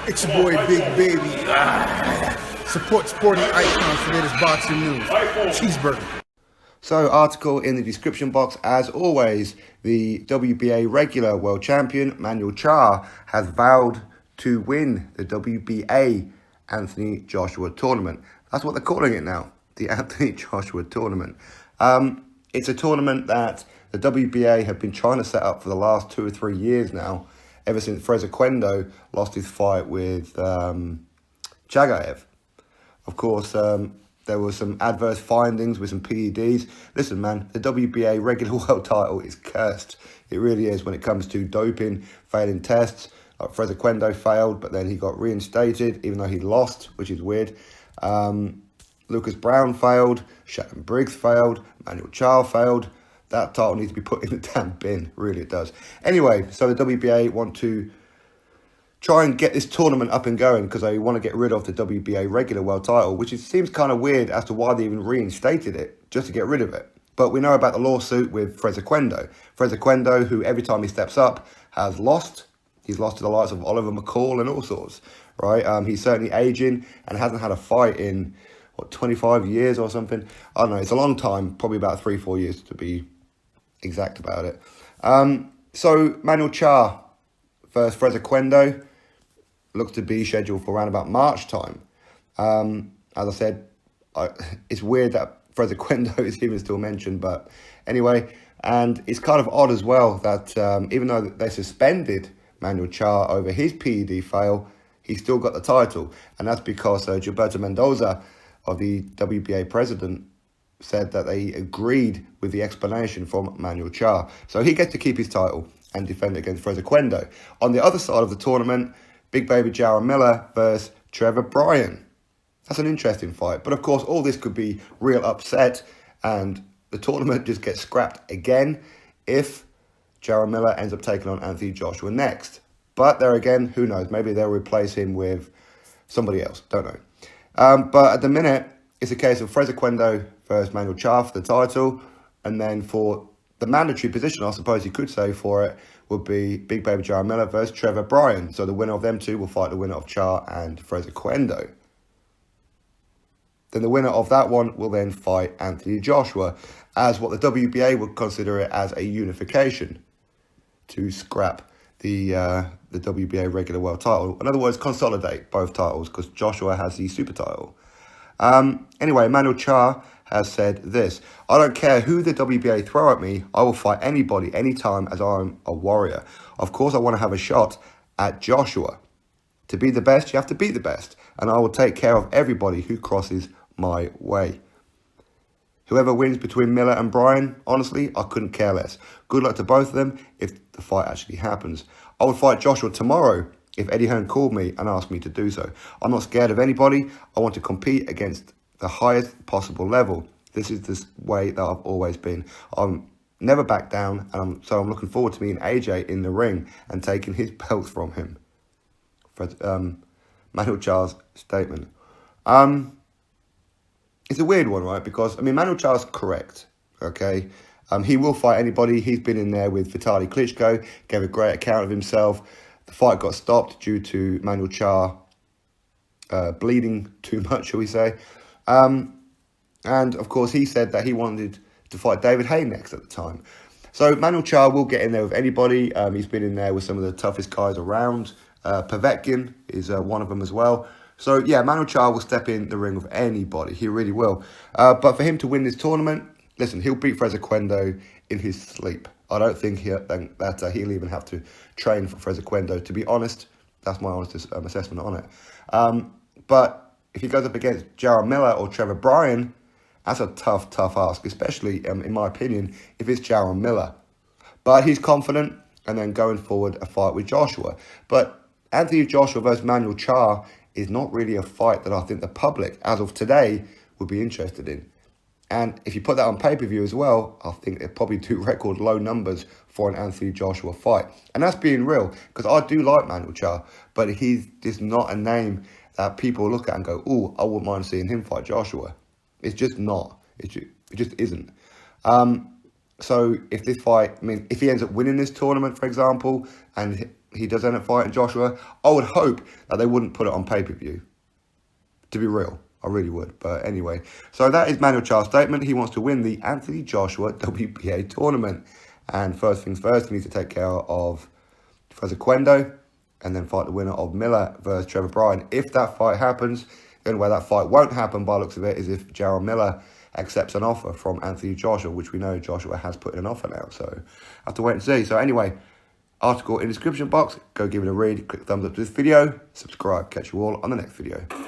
It's your boy Big Baby. Support sporting icons for latest boxing news. Cheeseburger. So, article in the description box. As always, the WBA regular world champion Manuel Charr has vowed to win the WBA Anthony Joshua tournament. That's what they're calling it now, the Anthony Joshua tournament. It's a tournament that the WBA have been trying to set up for the last 2 or 3 years now, ever since Oquendo lost his fight with Jagaev. Of course, there were some adverse findings with some PEDs. Listen, man, the WBA regular world title is cursed. It really is when it comes to doping, failing tests. Like Oquendo failed, but then he got reinstated, even though he lost, which is weird. Lucas Brown failed. Shannon Briggs failed. Manuel Charr failed. That title needs to be put in the damn bin. Really, it does. Anyway, so the WBA want to try and get this tournament up and going because they want to get rid of the WBA regular world title, which seems kind of weird as to why they even reinstated it, just to get rid of it. But we know about the lawsuit with Oquendo. Oquendo, who every time he steps up has lost. He's lost to the likes of Oliver McCall and all sorts, right? He's certainly aging and hasn't had a fight in, 25 years or something? I don't know. It's a long time, probably about 3-4 years to be exact about it. So Manuel Charr versus Oquendo looks to be scheduled for around about March time. As I said, it's weird that Oquendo is even still mentioned, but anyway, and it's kind of odd as well that even though they suspended Manuel Charr over his PED fail, he still got the title, and that's because Gilberto Mendoza, of the WBA president, said that they agreed with the explanation from Manuel Charr. So he gets to keep his title and defend against Oquendo. On the other side of the tournament, Big Baby Jarrell Miller versus Trevor Bryan. That's an interesting fight. But of course, all this could be real upset, and the tournament just gets scrapped again if Jarrell Miller ends up taking on Anthony Joshua next. But there again, who knows? Maybe they'll replace him with somebody else. Don't know. But at the minute, it's a case of Oquendo versus Manuel Charr for the title. And then for the mandatory position, I suppose you could say, for it would be Big Baby Jarrell Miller versus Trevor Bryan. So the winner of them two will fight the winner of Charr and Oquendo. Then the winner of that one will then fight Anthony Joshua, as what the WBA would consider it as a unification, to scrap the WBA regular world title. In other words, consolidate both titles, because Joshua has the super title. Anyway, Manuel Charr has said this: I don't care who the WBA throw at me, I will fight anybody, anytime, as I'm a warrior. Of course, I want to have a shot at Joshua. To be the best, you have to beat the best, and I will take care of everybody who crosses my way. Whoever wins between Miller and Bryan, honestly, I couldn't care less. Good luck to both of them if the fight actually happens. I would fight Joshua tomorrow if Eddie Hearn called me and asked me to do so. I'm not scared of anybody. I want to compete against the highest possible level. This is the way that I've always been. I'm never back down, and so I'm looking forward to meeting AJ in the ring and taking his belt from him. For Manuel Charr's statement. It's a weird one, right? Because, Manuel Charr's correct, okay? He will fight anybody. He's been in there with Vitaly Klitschko, gave a great account of himself. The fight got stopped due to Manuel Charr bleeding too much, shall we say. And, of course, he said that he wanted to fight David Haye next at the time. So Manuel Charr will get in there with anybody. He's been in there with some of the toughest guys around. Povetkin is one of them as well. So, yeah, Manuel Charr will step in the ring with anybody. He really will. But for him to win this tournament, listen, he'll beat Oquendo in his sleep. I don't think he'll even have to train for Oquendo. To be honest, that's my honest assessment on it. But if he goes up against Jarrell Miller or Trevor Bryan, that's a tough ask, especially, in my opinion, if it's Jarrell Miller. But he's confident, and then going forward, a fight with Joshua. But Anthony Joshua versus Manuel Charr is not really a fight that I think the public, as of today, would be interested in. And if you put that on pay-per-view as well, I think they'll probably do record low numbers for an Anthony Joshua fight. And that's being real, because I do like Manuel Charr, but he's just not a name that people look at and go, oh, I wouldn't mind seeing him fight Joshua. It's just not. It just isn't. So if this fight, if he ends up winning this tournament, for example, and he does end up fighting Joshua, I would hope that they wouldn't put it on pay-per-view. To be real, I really would. But anyway, so that is Manuel Charr's statement. He wants to win the Anthony Joshua WBA tournament. And first things first, he needs to take care of first Oquendo and then fight the winner of Miller versus Trevor Bryan. If that fight happens, the only way that fight won't happen by the looks of it is if Jarrell Miller accepts an offer from Anthony Joshua, which we know Joshua has put in an offer now. So I have to wait and see. So anyway, article in the description box. Go give it a read. Click thumbs up to this video. Subscribe. Catch you all on the next video.